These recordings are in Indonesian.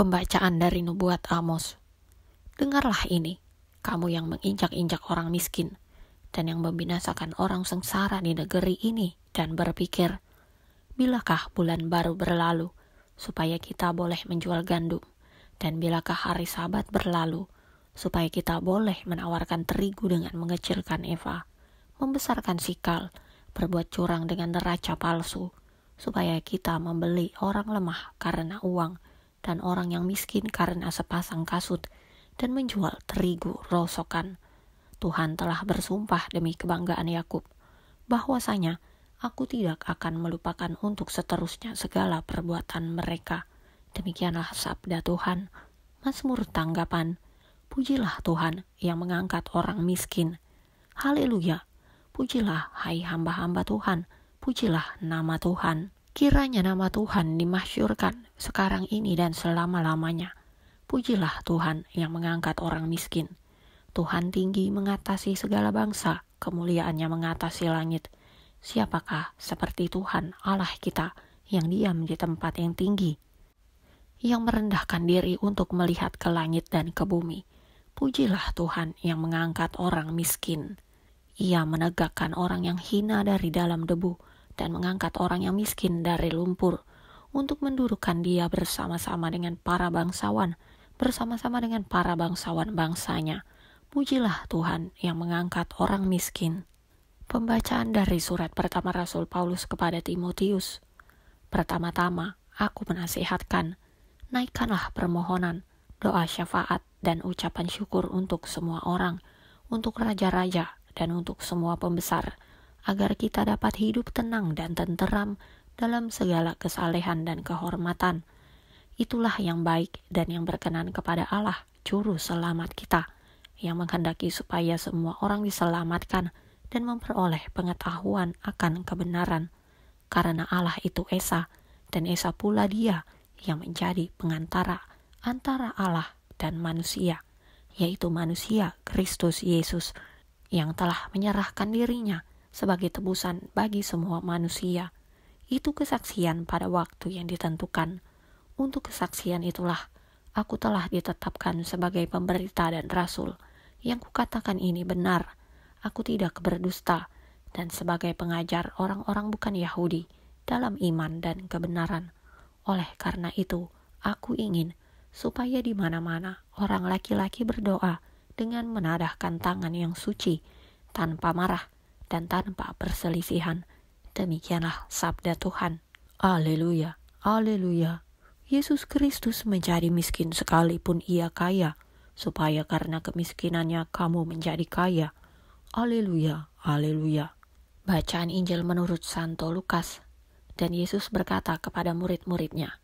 Pembacaan dari Nubuat Amos. Dengarlah ini, kamu yang menginjak-injak orang miskin, dan yang membinasakan orang sengsara di negeri ini, dan berpikir, bilakah bulan baru berlalu, supaya kita boleh menjual gandum, dan bilakah hari Sabat berlalu, supaya kita boleh menawarkan terigu dengan mengecilkan eva, membesarkan sikal, berbuat curang dengan neraca palsu, supaya kita membeli orang lemah karena uang, dan orang yang miskin karena sepasang kasut, dan menjual terigu rosokan. Tuhan telah bersumpah demi kebanggaan Yakub, bahwasanya aku tidak akan melupakan untuk seterusnya segala perbuatan mereka. Demikianlah sabda Tuhan. Mazmur tanggapan. Pujilah Tuhan yang mengangkat orang miskin. Haleluya. Pujilah hai hamba-hamba Tuhan. Pujilah nama Tuhan. Kiranya nama Tuhan dimasyurkan sekarang ini dan selama-lamanya. Pujilah Tuhan yang mengangkat orang miskin. Tuhan tinggi mengatasi segala bangsa, kemuliaannya mengatasi langit. Siapakah seperti Tuhan Allah kita yang diam di tempat yang tinggi, yang merendahkan diri untuk melihat ke langit dan ke bumi. Pujilah Tuhan yang mengangkat orang miskin. Ia menegakkan orang yang hina dari dalam debu, dan mengangkat orang yang miskin dari lumpur, untuk mendudukkan dia bersama-sama dengan para bangsawan, bersama-sama dengan para bangsawan bangsanya. Pujilah Tuhan yang mengangkat orang miskin. Pembacaan dari surat pertama Rasul Paulus kepada Timotius. Pertama-tama, aku menasihatkan, naikkanlah permohonan, doa syafaat, dan ucapan syukur untuk semua orang, untuk raja-raja, dan untuk semua pembesar, agar kita dapat hidup tenang dan tenteram dalam segala kesalehan dan kehormatan. Itulah yang baik dan yang berkenan kepada Allah, Juru Selamat kita, yang menghendaki supaya semua orang diselamatkan dan memperoleh pengetahuan akan kebenaran. Karena Allah itu Esa, dan Esa pula Dia yang menjadi pengantara antara Allah dan manusia, yaitu manusia Kristus Yesus, yang telah menyerahkan dirinya sebagai tebusan bagi semua manusia. Itu kesaksian pada waktu yang ditentukan. Untuk kesaksian itulah aku telah ditetapkan sebagai pemberita dan rasul. Yang kukatakan ini benar, aku tidak berdusta, dan sebagai pengajar orang-orang bukan Yahudi dalam iman dan kebenaran. Oleh karena itu, aku ingin supaya di mana-mana orang laki-laki berdoa dengan menadahkan tangan yang suci, tanpa marah dan tanpa perselisihan. Demikianlah sabda Tuhan. Haleluya, haleluya. Yesus Kristus menjadi miskin sekalipun ia kaya, supaya karena kemiskinannya kamu menjadi kaya. Haleluya, haleluya. Bacaan Injil menurut Santo Lukas. Dan Yesus berkata kepada murid-muridnya,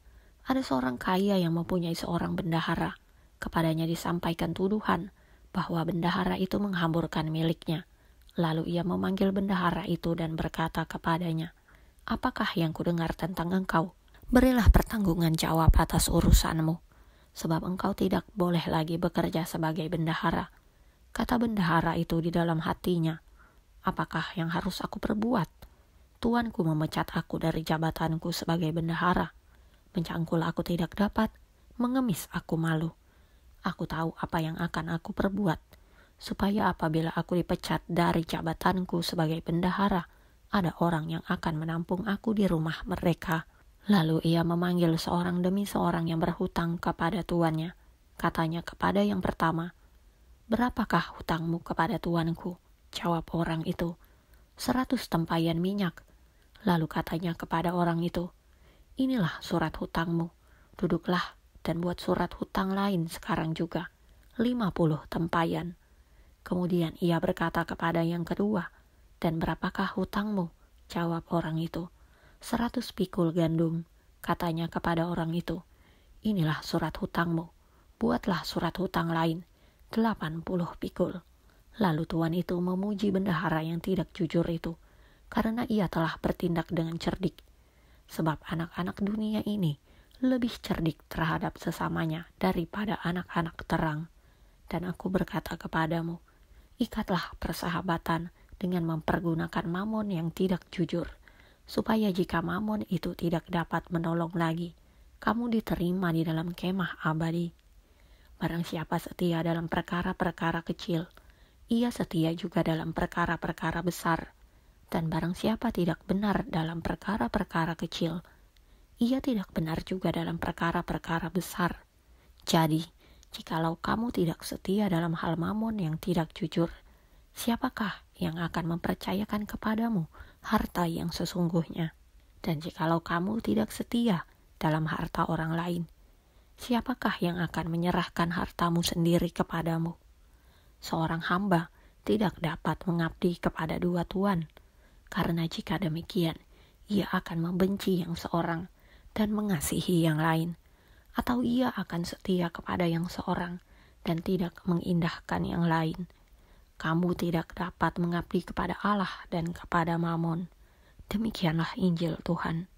ada seorang kaya yang mempunyai seorang bendahara. Kepadanya disampaikan tuduhan bahwa bendahara itu menghamburkan miliknya. Lalu ia memanggil bendahara itu dan berkata kepadanya, apakah yang kudengar tentang engkau? Berilah pertanggungan jawab atas urusanmu, sebab engkau tidak boleh lagi bekerja sebagai bendahara. Kata bendahara itu di dalam hatinya, apakah yang harus aku perbuat? Tuanku memecat aku dari jabatanku sebagai bendahara. Mencangkul aku tidak dapat, mengemis aku malu. Aku tahu apa yang akan aku perbuat, supaya apabila aku dipecat dari jabatanku sebagai bendahara, ada orang yang akan menampung aku di rumah mereka. Lalu ia memanggil seorang demi seorang yang berhutang kepada tuannya. Katanya kepada yang pertama, berapakah hutangmu kepada tuanku? Jawab orang itu, 100 tempayan minyak. Lalu katanya kepada orang itu, inilah surat hutangmu. Duduklah dan buat surat hutang lain sekarang juga, 50 tempayan. Kemudian ia berkata kepada yang kedua, dan berapakah hutangmu? Jawab orang itu, 100 pikul gandum. Katanya kepada orang itu, inilah surat hutangmu. Buatlah surat hutang lain, 80 pikul. Lalu tuan itu memuji bendahara yang tidak jujur itu, karena ia telah bertindak dengan cerdik. Sebab anak-anak dunia ini lebih cerdik terhadap sesamanya daripada anak-anak terang. Dan aku berkata kepadamu, ikatlah persahabatan dengan mempergunakan mamon yang tidak jujur, supaya jika mamon itu tidak dapat menolong lagi, kamu diterima di dalam kemah abadi. Barang siapa setia dalam perkara-perkara kecil, ia setia juga dalam perkara-perkara besar. Dan barang siapa tidak benar dalam perkara-perkara kecil, ia tidak benar juga dalam perkara-perkara besar. Jadi, jikalau kamu tidak setia dalam hal mamon yang tidak jujur, siapakah yang akan mempercayakan kepadamu harta yang sesungguhnya? Dan jikalau kamu tidak setia dalam harta orang lain, siapakah yang akan menyerahkan hartamu sendiri kepadamu? Seorang hamba tidak dapat mengabdi kepada dua tuan, karena jika demikian, ia akan membenci yang seorang dan mengasihi yang lain, atau ia akan setia kepada yang seorang dan tidak mengindahkan yang lain. Kamu tidak dapat mengabdi kepada Allah dan kepada Mamon. Demikianlah Injil Tuhan.